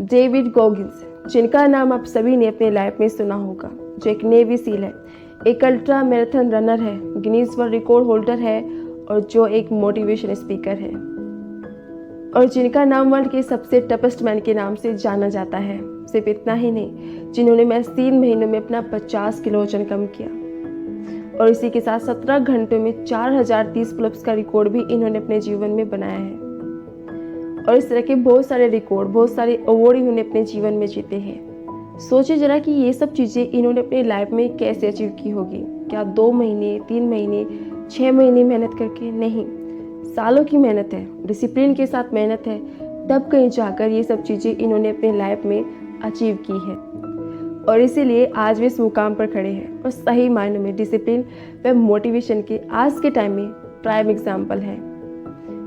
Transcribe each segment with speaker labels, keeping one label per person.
Speaker 1: David Goggins, जिनका नाम आप सभी ने अपने लाइफ में सुना होगा, जो एक नेवी सील है, एक अल्ट्रा मैराथन रनर है, गिनीज वर्ल्ड रिकॉर्ड होल्डर है और जो एक मोटिवेशन स्पीकर है, और जिनका नाम वर्ल्ड के सबसे टफेस्ट मैन के नाम से जाना जाता है। सिर्फ इतना ही नहीं, जिन्होंने महज 3 महीनों में अपना 50 किलो वजन कम किया और इसी के साथ 17 घंटों में 4030 पुलअप्स का रिकॉर्ड भी इन्होंने अपने जीवन में बनाया है। और इस तरह के बहुत सारे रिकॉर्ड, बहुत सारे अवार्ड इन्होंने अपने जीवन में जीते हैं। सोचिए जरा कि ये सब चीज़ें इन्होंने अपनी लाइफ में कैसे अचीव की होगी। क्या 2 महीने, 3 महीने, 6 महीने मेहनत करके? नहीं, सालों की मेहनत है, डिसिप्लिन के साथ मेहनत है, तब कहीं जाकर ये सब चीज़ें इन्होंने अपने लाइफ में अचीव की है और इसीलिए आज वे इस मुकाम पर खड़े हैं और सही मायनों में डिसिप्लिन व मोटिवेशन के आज के टाइम में प्राइम एग्जाम्पल हैं,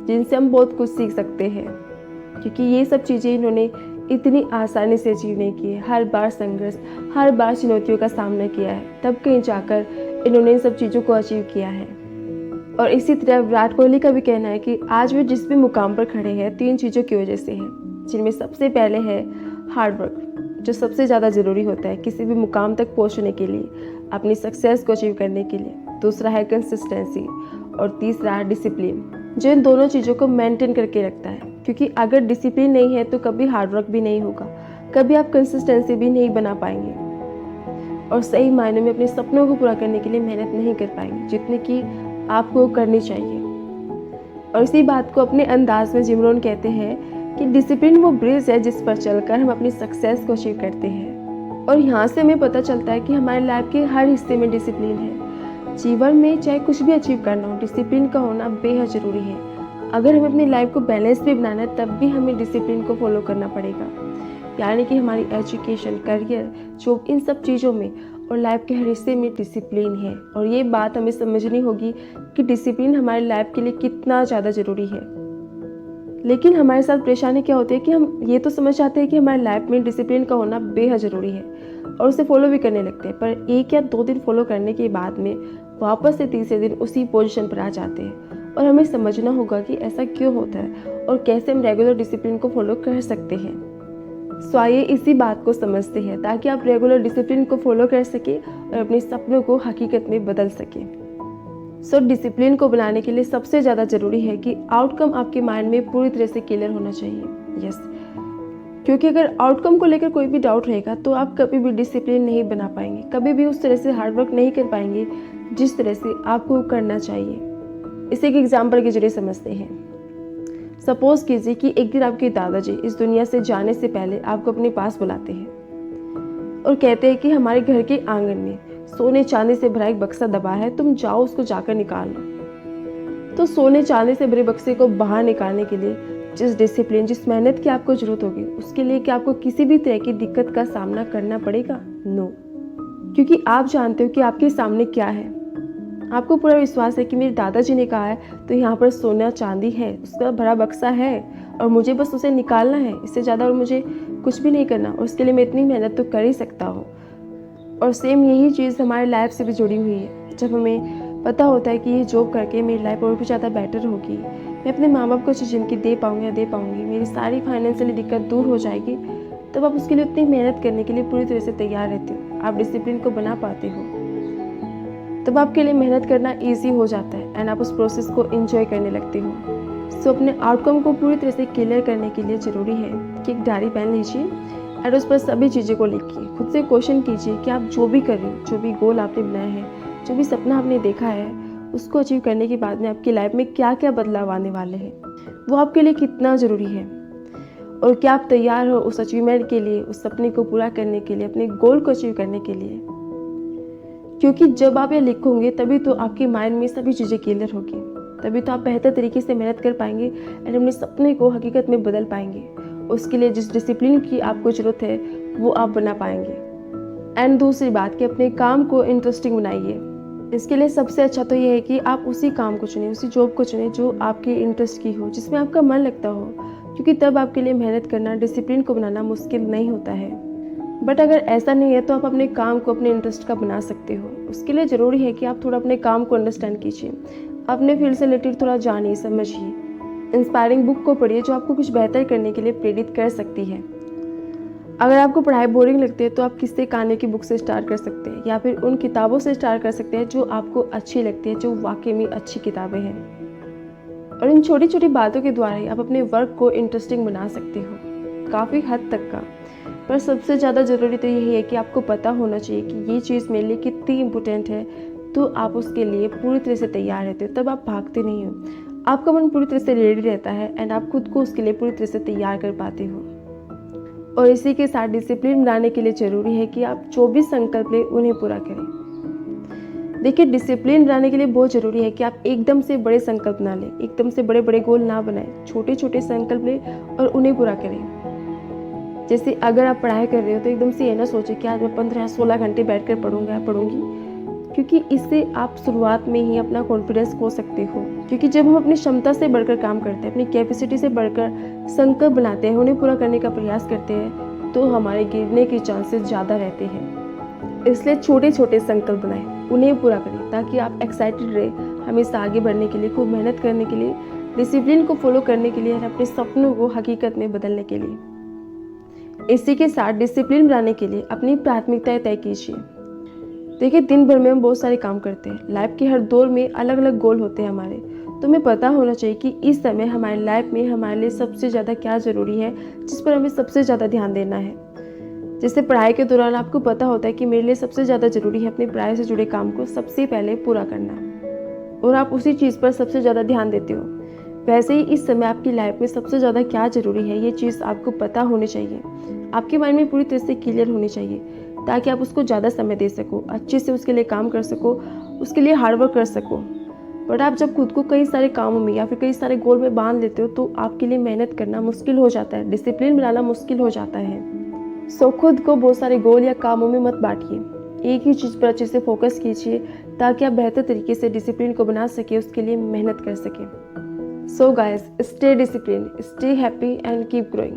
Speaker 1: जिनसे हम बहुत कुछ सीख सकते हैं। क्योंकि ये सब चीज़ें इन्होंने इतनी आसानी से अचीव नहीं की है। हर बार संघर्ष, हर बार चुनौतियों का सामना किया है, तब कहीं जाकर इन्होंने इन सब चीज़ों को अचीव किया है। और इसी तरह विराट कोहली का भी कहना है कि आज वे जिस भी मुकाम पर खड़े हैं 3 चीज़ों की वजह से है, जिनमें सबसे पहले है हार्डवर्क, जो सबसे ज़्यादा ज़रूरी होता है किसी भी मुकाम तक पहुंचने के लिए, अपनी सक्सेस को अचीव करने के लिए। दूसरा है कंसिस्टेंसी और तीसरा है डिसिप्लिन, जो इन दोनों चीज़ों को मेंटेन करके रखता है। क्योंकि अगर डिसिप्लिन नहीं है तो कभी हार्डवर्क भी नहीं होगा, कभी आप कंसिस्टेंसी भी नहीं बना पाएंगे और सही मायने में अपने सपनों को पूरा करने के लिए मेहनत नहीं कर पाएंगे जितने की आपको करनी चाहिए। और इसी बात को अपने अंदाज में जिम रोहन कहते हैं कि डिसिप्लिन वो ब्रिज है जिस पर चलकर हम अपनी सक्सेस को अचीव करते हैं। और यहाँ से हमें पता चलता है कि हमारे लाइफ के हर हिस्से में डिसिप्लिन है। जीवन में चाहे कुछ भी अचीव करना हो, डिसिप्लिन का होना बेहद ज़रूरी है। अगर हमें अपनी लाइफ को बैलेंस भी बनाना है तब भी हमें डिसिप्लिन को फॉलो करना पड़ेगा। यानी कि हमारी एजुकेशन, करियर, जॉब, इन सब चीज़ों में और लाइफ के हर हिस्से में डिसिप्लिन है। और ये बात हमें समझनी होगी कि डिसिप्लिन हमारी लाइफ के लिए कितना ज़्यादा ज़रूरी है। लेकिन हमारे साथ परेशानी क्या होती है कि हम ये तो समझ जाते हैं कि हमारी लाइफ में डिसिप्लिन का होना बेहद ज़रूरी है और उसे फॉलो भी करने लगते हैं, पर 1 या 2 दिन फॉलो करने के बाद में वापस से तीसरे दिन उसी पोजीशन पर आ जाते हैं। और हमें समझना होगा कि ऐसा क्यों होता है और कैसे हम रेगुलर डिसिप्लिन को फॉलो कर सकते हैं। सो आइए इसी बात को समझते हैं ताकि आप रेगुलर डिसिप्लिन को फॉलो कर सकें और अपने सपनों को हकीकत में बदल सकें। सो डिसिप्लिन को बनाने के लिए सबसे ज़्यादा ज़रूरी है कि आउटकम आपके माइंड में पूरी तरह से क्लियर होना चाहिए। यस, क्योंकि अगर आउटकम को लेकर कोई भी डाउट रहेगा तो आप कभी भी डिसिप्लिन नहीं बना पाएंगे, कभी भी उस तरह से हार्डवर्क नहीं कर पाएंगे जिस तरह से आपको करना चाहिए। इसे एक एग्जाम्पल के जरिए समझते हैं। सपोज कीजिए कि एक दिन आपके दादाजी इस दुनिया से जाने से पहले आपको अपने पास बुलाते हैं और कहते हैं कि हमारे घर के आंगन में सोने चांदी से भरा एक बक्सा दबा है, तुम जाओ उसको जाकर निकाल लो। तो सोने चांदी से भरे बक्से को बाहर निकालने के लिए जिस डिसिप्लिन, जिस मेहनत की आपको जरूरत होगी, उसके लिए क्या आपको किसी भी तरह की दिक्कत का सामना करना पड़ेगा? नो, क्योंकि आप जानते हो कि आपके सामने क्या है। आपको पूरा विश्वास है कि मेरे दादाजी ने कहा है तो यहाँ पर सोना चांदी है, उसका भरा बक्सा है और मुझे बस उसे निकालना है, इससे ज़्यादा और मुझे कुछ भी नहीं करना और उसके लिए मैं इतनी मेहनत तो कर ही सकता हूँ। और सेम यही चीज़ हमारे लाइफ से भी जुड़ी हुई है। जब हमें पता होता है कि ये जॉब करके मेरी लाइफ और भी ज़्यादा बेटर होगी, मैं अपने माँ बाप को अच्छी ज़िंदगी दे पाऊँगी, मेरी सारी फाइनेंशियली दिक्कत दूर हो जाएगी, तब आप उसके लिए उतनी मेहनत करने के लिए पूरी तरह से तैयार रहते हो, आप डिसिप्लिन को बना पाते हो, तब आपके लिए मेहनत करना ईजी हो जाता है एंड आप उस प्रोसेस को एंजॉय करने लगते हो। सो अपने आउटकम को पूरी तरह से क्लियर करने के लिए ज़रूरी है कि एक डायरी पेन लीजिए और उस पर सभी चीज़ों को लिखिए। खुद से क्वेश्चन कीजिए कि आप जो भी कर रहे हो, जो भी गोल आपने बनाया है, जो भी सपना आपने देखा है, उसको अचीव करने के बाद में आपकी लाइफ में क्या क्या बदलाव आने वाले हैं, वो आपके लिए कितना ज़रूरी है और क्या आप तैयार हो उस अचीवमेंट के लिए, उस सपने को पूरा करने के लिए, अपने गोल को अचीव करने के लिए। क्योंकि जब आप ये लिखोगे तभी तो आपके माइंड में सभी चीज़ें क्लियर होगी, तभी तो आप बेहतर तरीके से मेहनत कर पाएंगे एंड अपने सपने को हकीकत में बदल पाएंगे। उसके लिए जिस डिसिप्लिन की आपको ज़रूरत है वो आप बना पाएंगे। एंड दूसरी बात कि अपने काम को इंटरेस्टिंग बनाइए। इसके लिए सबसे अच्छा तो ये है कि आप उसी काम को चुनें, उसी जॉब को चुनें जो आपके इंटरेस्ट की हो, जिसमें आपका मन लगता हो, क्योंकि तब आपके लिए मेहनत करना, डिसिप्लिन को बनाना मुश्किल नहीं होता है। बट अगर ऐसा नहीं है तो आप अपने काम को अपने इंटरेस्ट का बना सकते हो। उसके लिए ज़रूरी है कि आप थोड़ा अपने काम को अंडरस्टैंड कीजिए, अपने फील्ड से रिलेटेड थोड़ा जानिए, समझिए, इंस्पायरिंग बुक को पढ़िए जो आपको कुछ बेहतर करने के लिए प्रेरित कर सकती है। अगर आपको पढ़ाई बोरिंग लगती है तो आप किस्से कहानी की बुक से स्टार्ट कर सकते हैं या फिर उन किताबों से स्टार्ट कर सकते हैं जो आपको अच्छी लगती है, जो वाकई में अच्छी किताबें हैं। और इन छोटी छोटी बातों के द्वारा ही आप अपने वर्क को इंटरेस्टिंग बना सकते हो, काफ़ी हद तक का। पर सबसे ज़्यादा ज़रूरी तो यही है कि आपको पता होना चाहिए कि ये चीज़ मेरे लिए कितनी इम्पोर्टेंट है, तो आप उसके लिए पूरी तरह से तैयार रहते हो, तब आप भागते नहीं हो। आपका मन पूरी तरह से रेडी रहता है एंड आप खुद को उसके लिए पूरी तरह से तैयार कर पाते हो। और इसी के साथ डिसिप्लिन बनाने के लिए ज़रूरी है कि आप जो भी संकल्प लें उन्हें पूरा करें। देखिए, डिसिप्लिन बनाने के लिए बहुत ज़रूरी है कि आप एकदम से बड़े संकल्प ना लें, एकदम से बड़े बड़े गोल ना बनाएं, छोटे छोटे संकल्प लें और उन्हें पूरा करें। जैसे अगर आप पढ़ाई कर रहे हो तो एकदम से ये ना सोचें कि आज मैं 15-16 घंटे बैठकर पढ़ूंगा पढ़ूंगी, क्योंकि इससे आप शुरुआत में ही अपना कॉन्फिडेंस खो सकते हो। क्योंकि जब हम अपनी क्षमता से बढ़कर काम करते हैं, अपनी कैपेसिटी से बढ़कर संकल्प बनाते हैं, उन्हें पूरा करने का प्रयास करते हैं, तो हमारे गिरने के चांसेस ज़्यादा रहते हैं। इसलिए छोटे छोटे संकल्प बनाएं, उन्हें पूरा करें, ताकि आप एक्साइटेड रहे हमेशा आगे बढ़ने के लिए, खूब मेहनत करने के लिए, डिसिप्लिन को फॉलो करने के लिए और अपने सपनों को हकीकत में बदलने के लिए। इसी के साथ डिसिप्लिन बनाने के लिए अपनी प्राथमिकताएं तय कीजिए। देखिए, दिन भर में हम बहुत सारे काम करते हैं, लाइफ के हर दौर में अलग अलग गोल होते हैं हमारे, तो हमें पता होना चाहिए कि इस समय हमारी लाइफ में हमारे लिए सबसे ज़्यादा क्या ज़रूरी है, जिस पर हमें सबसे ज़्यादा ध्यान देना है। जैसे पढ़ाई के दौरान आपको पता होता है कि मेरे लिए सबसे ज़्यादा ज़रूरी है अपनी पढ़ाई से जुड़े काम को सबसे पहले पूरा करना, और आप उसी चीज़ पर सबसे ज़्यादा ध्यान देते हो। वैसे ही इस समय आपकी लाइफ में सबसे ज़्यादा क्या ज़रूरी है, ये चीज़ आपको पता होनी चाहिए, आपके माइंड में पूरी तरह से क्लियर होनी चाहिए, ताकि आप उसको ज़्यादा समय दे सको, अच्छे से उसके लिए काम कर सको, उसके लिए हार्डवर्क कर सको। बट आप जब खुद को कई सारे कामों में या फिर कई सारे गोल में बांध लेते हो तो आपके लिए मेहनत करना मुश्किल हो जाता है, डिसिप्लिन बनाना मुश्किल हो जाता है। सो खुद को बहुत सारे गोल या कामों में मत बांटिए, एक ही चीज़ पर अच्छे से फोकस कीजिए, ताकि आप बेहतर तरीके से डिसिप्लिन को बना सके, उसके लिए मेहनत कर सकें। So guys, stay discipline, stay happy and keep growing.